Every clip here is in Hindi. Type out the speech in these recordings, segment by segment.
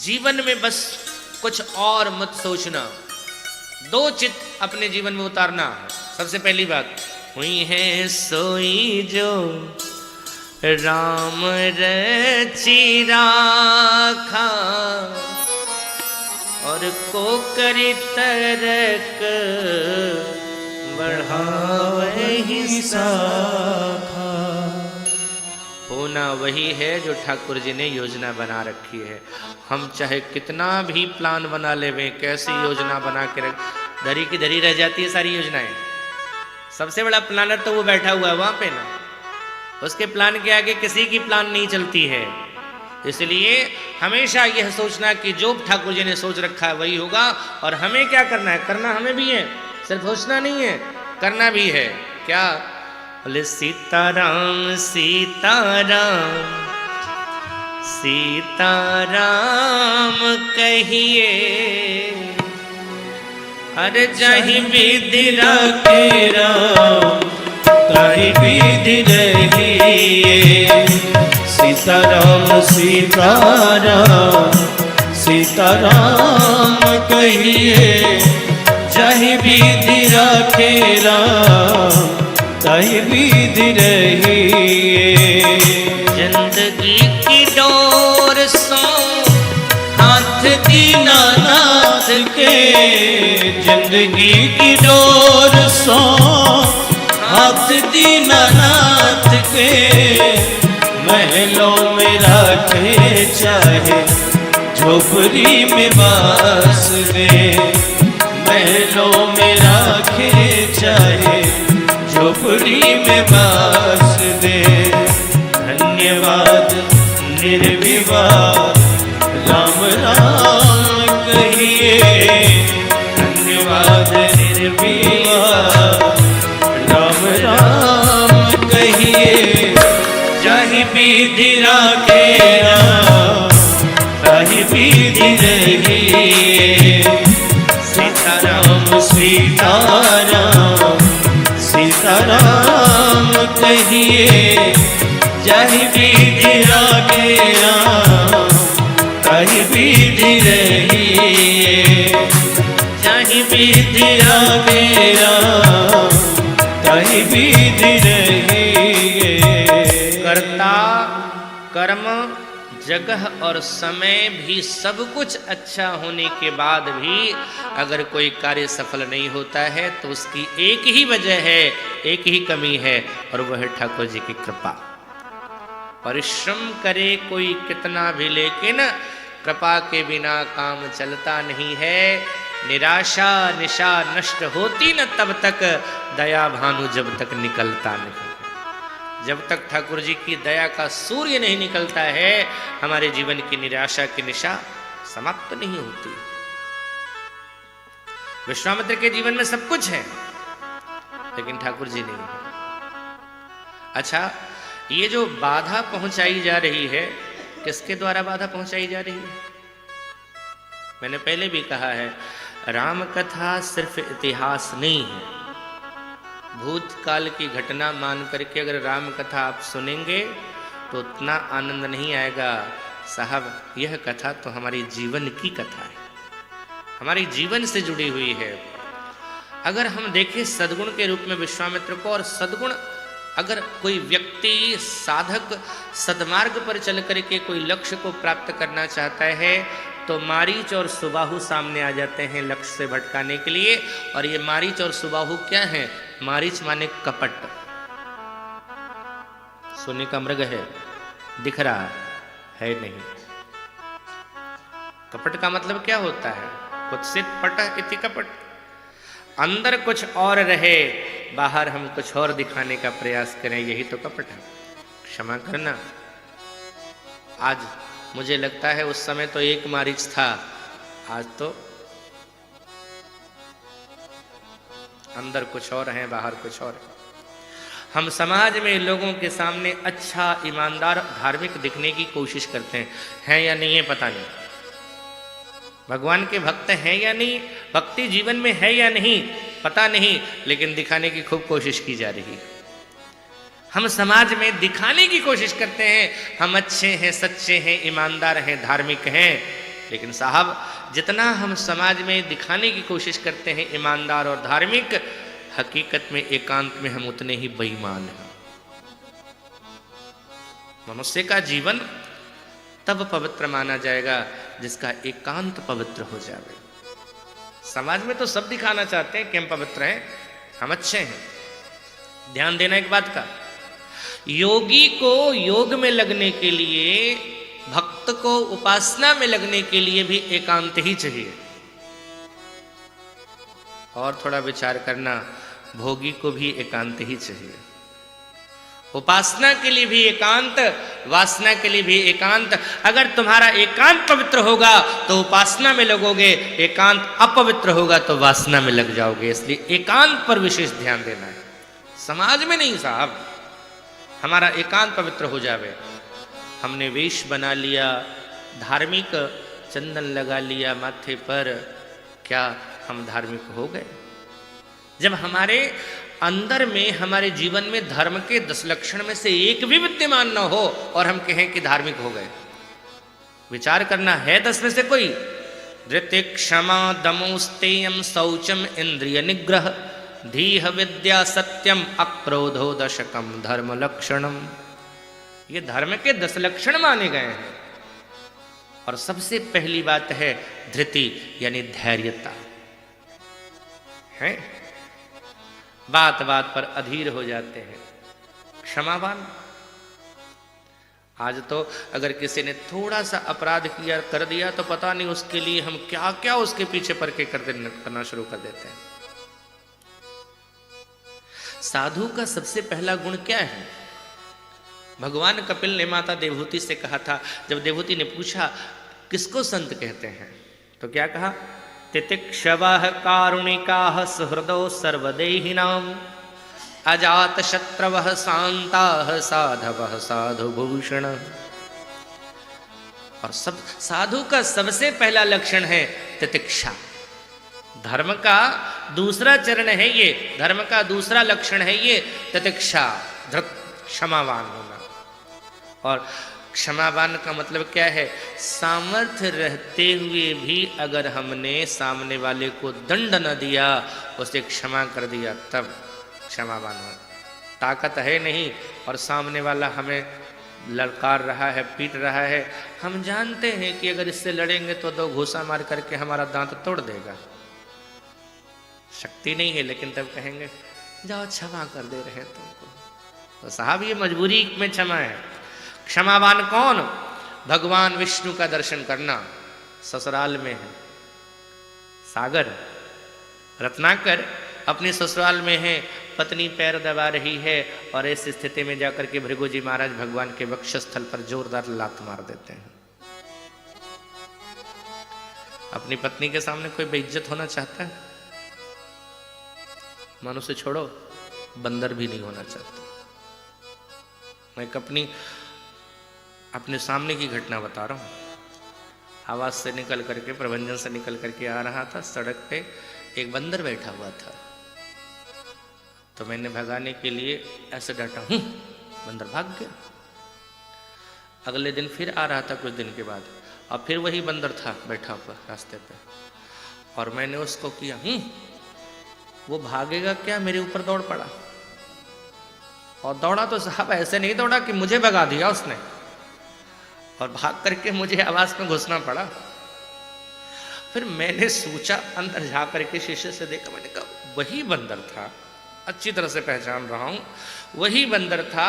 जीवन में बस कुछ और मत सोचना, दो चित्त अपने जीवन में उतारना। सबसे पहली बात, हुई है सोई जो राम रची राखा, और को करी तरक बढ़ावे ही साखा। होना वही है जो ठाकुर जी ने योजना बना रखी है। हम चाहे कितना भी प्लान बना लेवें, कैसी योजना बना के रख, धरी की धरी रह जाती है सारी योजनाएं। सबसे बड़ा प्लानर तो वो बैठा हुआ है वहां पे ना, उसके प्लान के आगे किसी की प्लान नहीं चलती है। इसलिए हमेशा यह सोचना कि जो ठाकुर जी ने सोच रखा है वही होगा, और हमें क्या करना है, करना हमें भी है, सिर्फ सोचना नहीं है, करना भी है। क्या बोले, सीताराम सीताराम सीताराम कहिए, हर जहीं विधि रखे राम ताहि विधि रहिए। सीताराम सीताराम सीताराम कहिए, जहीं विधि रखे राम ताहि विधि रहिए। जिंदगी की डोर सो हाथ दीनानाथ के, जिंदगी की डोर सो हाथ दीनानाथ के, महलों में रखे चाहे झोपड़ी में बास दे, महलों में रखे चाहे झोपड़ी में बास दे। धन्यवाद निर्विवाद राम राम कहिए, धन्यवाद निर्विवाद राम राम कहिए। जाहि विधि राखे राम ताहि विधि रहिए। सीताराम सीताराम सीताराम कहिए, जाहि विधि राखे राम ताहि विधि रहिए। जाहि विधि राखे राम ताहि विधि रहिए। कर्ता कर्म जगह और समय भी सब कुछ अच्छा होने के बाद भी अगर कोई कार्य सफल नहीं होता है तो उसकी एक ही वजह है, एक ही कमी है, और वह है ठाकुर जी की कृपा। परिश्रम करे कोई कितना भी, लेकिन कृपा के बिना काम चलता नहीं है। निराशा निशा नष्ट होती न तब तक, दया भानु जब तक निकलता नहीं। जब तक ठाकुर जी की दया का सूर्य नहीं निकलता है, हमारे जीवन की निराशा की निशा समाप्त नहीं होती। विश्वामित्र के जीवन में सब कुछ है, लेकिन ठाकुर जी नहीं है। अच्छा, ये जो बाधा पहुंचाई जा रही है, किसके द्वारा बाधा पहुंचाई जा रही है? मैंने पहले भी कहा है, राम कथा सिर्फ इतिहास नहीं है। भूतकाल की घटना मान करके अगर राम कथा आप सुनेंगे तो उतना आनंद नहीं आएगा। साहब, यह कथा तो हमारी जीवन की कथा है, हमारी जीवन से जुड़ी हुई है। अगर हम देखें सद्गुण के रूप में विश्वामित्र को, और सद्गुण अगर कोई व्यक्ति साधक सदमार्ग पर चल करके कोई लक्ष्य को प्राप्त करना चाहता है तो मारीच और सुबाहु सामने आ जाते हैं लक्ष्य से भटकाने के लिए। और ये मारीच और सुबाहु क्या है? मारीच माने कपट, सोने का मृग है, दिख रहा है नहीं। कपट का मतलब क्या होता है? कुत्सित पटः इति कपट। अंदर कुछ और रहे, बाहर हम कुछ और दिखाने का प्रयास करें, यही तो कपट है। क्षमा करना, आज मुझे लगता है उस समय तो एक मारीच था, आज तो अंदर कुछ और है, बाहर कुछ और है। हम समाज में लोगों के सामने अच्छा, ईमानदार, धार्मिक दिखने की कोशिश करते हैं या नहीं है पता नहीं। भगवान के भक्त हैं या नहीं, भक्ति जीवन में है या नहीं पता नहीं, लेकिन दिखाने की खूब कोशिश की जा रही है। हम समाज में दिखाने की कोशिश करते हैं हम अच्छे हैं, सच्चे हैं, ईमानदार हैं, धार्मिक हैं, लेकिन साहब जितना हम समाज में दिखाने की कोशिश करते हैं ईमानदार और धार्मिक, हकीकत में एकांत में हम उतने ही बेईमान हैं। मनुष्य का जीवन तब पवित्र माना जाएगा जिसका एकांत पवित्र हो जाए। समाज में तो सब दिखाना चाहते हैं कि हम पवित्र हैं, हम अच्छे हैं। ध्यान देना एक बात का, योगी को योग में लगने के लिए, भक्त को उपासना में लगने के लिए भी एकांत ही चाहिए। और थोड़ा विचार करना, भोगी को भी एकांत ही चाहिए। उपासना के लिए भी एकांत, वासना के लिए भी एकांत। अगर तुम्हारा एकांत पवित्र होगा तो उपासना में लगोगे, एकांत अपवित्र होगा तो वासना में लग जाओगे। इसलिए एकांत पर विशेष ध्यान देना है, समाज में नहीं साहब। हमारा एकांत पवित्र हो जावे। हमने वेश बना लिया, धार्मिक चंदन लगा लिया माथे पर, क्या हम धार्मिक हो गए? जब हमारे अंदर में, हमारे जीवन में धर्म के 10 लक्षण में से एक भी विद्यमान न हो और हम कहें कि धार्मिक हो गए। विचार करना है 10 में से कोई? धृति, क्षमा, दमो, स्तेयम, शौचम, इंद्रिय निग्रह, धीह, विद्या, सत्यम, अक्रोधो, दशकम धर्म लक्षणम। ये धर्म के 10 लक्षण माने गए हैं। और सबसे पहली बात है धृति, यानी धैर्यता है। बात बात पर अधीर हो जाते हैं। क्षमावान, आज तो अगर किसी ने थोड़ा सा अपराध किया कर दिया तो पता नहीं उसके लिए हम क्या क्या उसके पीछे पड़ के करना शुरू कर देते हैं। साधु का सबसे पहला गुण क्या है? भगवान कपिल ने माता देवहूति से कहा था, जब देवहूति ने पूछा किसको संत कहते हैं, तो क्या कहा? तितिक्षवः कारुणिकाः सुहृदो सर्वदेहिनां, अजात शत्रवः शान्ताः साधवः साधुभूषण। और सब साधु का सबसे पहला लक्षण है तितिक्षा। धर्म का दूसरा चरण है ये, धर्म का दूसरा लक्षण है ये तितिक्षा, क्षमावान होना। और क्षमावान का मतलब क्या है? सामर्थ्य रहते हुए भी अगर हमने सामने वाले को दंड न दिया, उसे क्षमा कर दिया, तब क्षमावान हो। ताकत है नहीं और सामने वाला हमें ललकार रहा है, पीट रहा है, हम जानते हैं कि अगर इससे लड़ेंगे तो 2 घूसा मार करके हमारा दांत तोड़ देगा। शक्ति नहीं है, लेकिन तब कहेंगे जाओ क्षमा कर दे रहे हैं तुमको। तो साहब ये मजबूरी में क्षमा है। क्षमावान कौन? भगवान विष्णु का दर्शन करना। ससुराल में है सागर, रत्नाकर अपने ससुराल में है, पत्नी पैर दबा रही है और इस स्थिति में जाकर के भृगु जी महाराज भगवान के वक्षस्थल पर जोरदार लात मार देते हैं। अपनी पत्नी के सामने कोई बेइज्जत होना चाहता है? मनुष्य छोड़ो, बंदर भी नहीं होना चाहता। मैं अपने सामने की घटना बता रहा हूं। आवास से निकल करके, प्रबंधन से निकल करके आ रहा था, सड़क पे एक बंदर बैठा हुआ था। तो मैंने भगाने के लिए ऐसे डांटा, बंदर भाग गया। अगले दिन फिर आ रहा था कुछ दिन के बाद, और फिर वही बंदर था बैठा हुआ रास्ते पे, और मैंने उसको किया, वो भागेगा क्या, मेरे ऊपर दौड़ पड़ा। और दौड़ा तो साहब ऐसे नहीं दौड़ा कि मुझे भगा दिया उसने, और भाग करके मुझे आवास में घुसना पड़ा। फिर मैंने सोचा, अंदर जा करके शीशे से देखा, मैंने कहा वही बंदर था, अच्छी तरह से पहचान रहा हूं, वही बंदर था।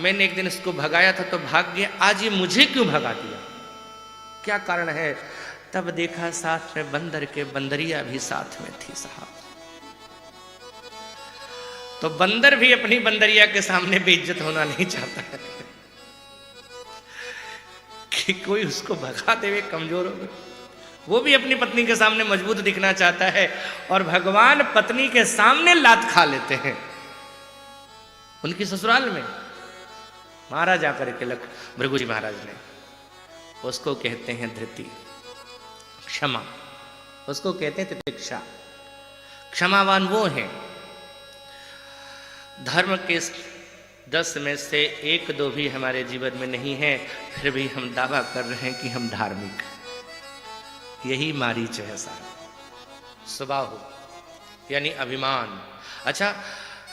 मैंने एक दिन इसको भगाया था तो भाग गया, आज ये मुझे क्यों भगा दिया, क्या कारण है? तब देखा साथ में बंदर के बंदरिया भी साथ में थी साहब। तो बंदर भी अपनी बंदरिया के सामने बेइज्जत होना नहीं चाहता है कि कोई उसको भगा देवे, कमजोर हो गए। वो भी अपनी पत्नी के सामने मजबूत दिखना चाहता है, और भगवान पत्नी के सामने लात खा लेते हैं। उनकी ससुराल में महाराज आकर के भृगु जी महाराज ने, उसको कहते हैं धृति, क्षमा, उसको कहते हैं तितिक्षा। क्षमावान वो हैं। धर्म के 10 में से 1-2 भी हमारे जीवन में नहीं है, फिर भी हम दावा कर रहे हैं कि हम धार्मिक। यही मारीच है साहब। सुबाहु यानी अभिमान। अच्छा,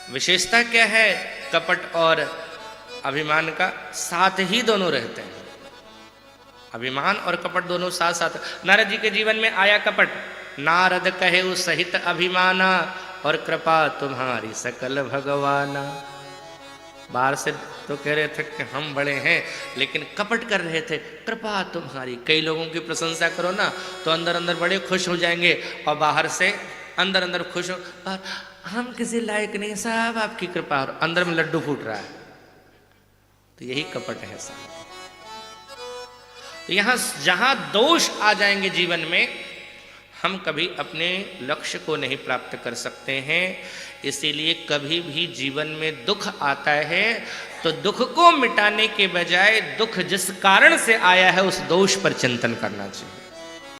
विशेषता क्या है कपट और अभिमान का? साथ ही दोनों रहते हैं, अभिमान और कपट दोनों साथ साथ। नारद जी के जीवन में आया कपट, नारद कहे उस सहित अभिमाना, और कृपा तुम्हारी सकल भगवाना। बाहर से तो कह रहे थे कि हम बड़े हैं, लेकिन कपट कर रहे थे, कृपा तुम्हारी। कई लोगों की प्रशंसा करो ना तो अंदर अंदर बड़े खुश हो जाएंगे, और बाहर से अंदर अंदर खुश हो, और हम किसी लायक नहीं साहब, आपकी कृपा, और अंदर में लड्डू फूट रहा है। तो यही कपट है साहब। तो यहां जहां दोष आ जाएंगे जीवन में, हम कभी अपने लक्ष्य को नहीं प्राप्त कर सकते हैं। इसीलिए कभी भी जीवन में दुख आता है तो दुख को मिटाने के बजाय दुख जिस कारण से आया है उस दोष पर चिंतन करना चाहिए।